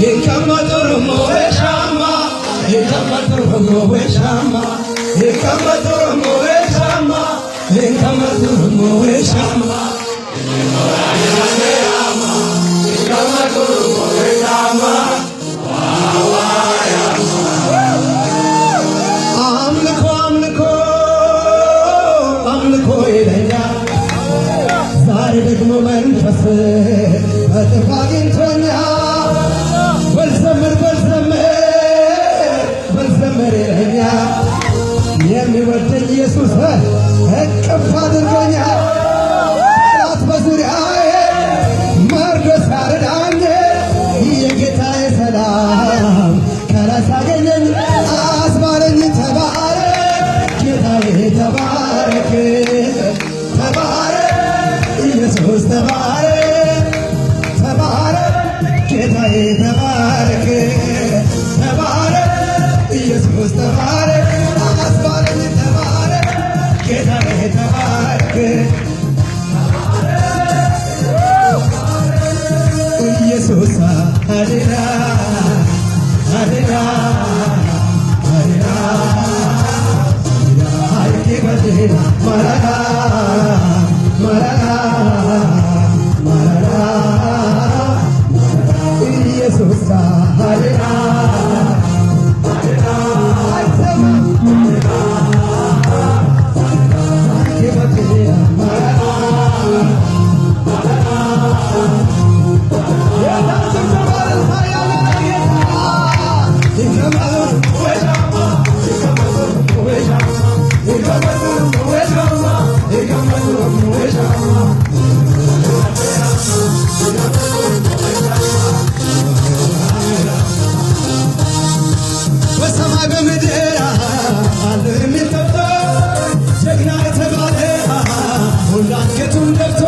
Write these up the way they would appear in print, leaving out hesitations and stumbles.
ይቀመጡርሞ ወሻማ ይቀመጡርሞ ወሻማ ይቀመጡርሞ ወሻማ ይቀመጡርሞ ወሻማ ይቀመጡርሞ ወሻማ አምልኮ አምልኮ አምልኮ ይለኛል ዛሬ ደግሞ መንፈስ በጥፍ አግኝቶኛል በልዘምር ይለኛል የሚወደኝ ኢየሱስ እቅፍ አድርጎኛል ጠላት በዙሪያዬ መርዶ ሲያርዳኝ የጌታዬ ሰላም ከላይ ሳገኘኝ አስባለኝ ተባረክ ጌታዬ ተባረክ ተባረክ ኢየሱስ ተባረክ ተባረክ ጌታዬ ተባረክ ተባረክ ኢየሱስ ተባረክ አስባለኝ ተባረክ ጌታዬ ተባረክ ኢየሱስ አሌላ አሌላ አሌላ አይቴ በሌላ ማራና ማራና ማራና ኢየሱስ አሌላ በሰማይ በምድር አለ የሚጠጣ ጀግና የተባለ ሁሉ አንገቱን ደፍቶ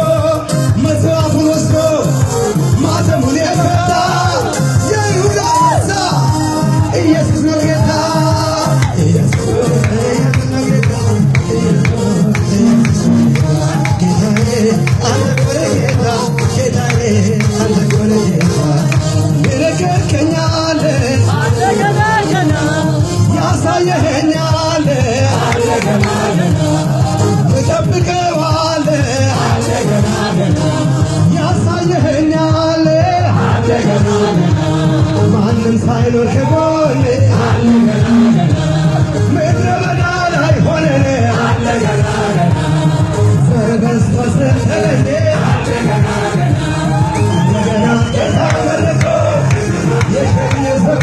መጽሐፉን ወስዶ ማተሙን የፈታ የይሁዳ አንበሳ ኢየሱስ ነው ጌታ ኢየሱስ ነው ጌታ ጌታዬ አንተ እኮ ነህ ጌታ ጌታዬ አንተ እኮ ነህ ጌታ የነገርከኛል ያሳየኸኛል እጠብቀዋለሁ ያሳየኸኛል ማንም ሳይኖር ከጎኔ ምድረ በዳ ላይ ሆነን ዘር በዝቶ ስለተለየ እንደገና ጌታ መርቆ የሸኘ ሰው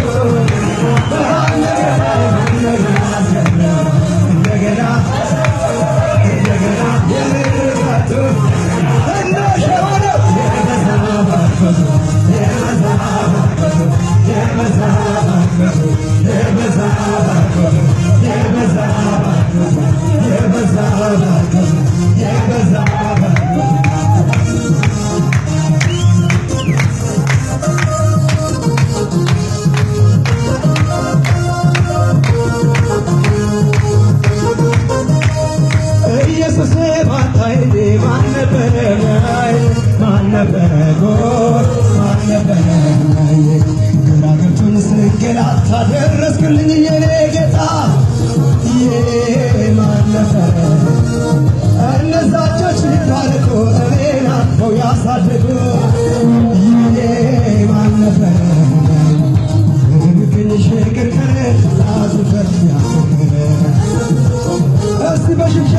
ግራቶቹን ስንገላታ ደረስክልኝ የኔ ጌታ ማን ነበረ እነዛ እጆች ሊባርኩ እኔን አቅፈው ያሳደጉ ማን ነበረ ግንሽ ግርከረ ላዙፈት ያስክረ እስቲ በሽብሸ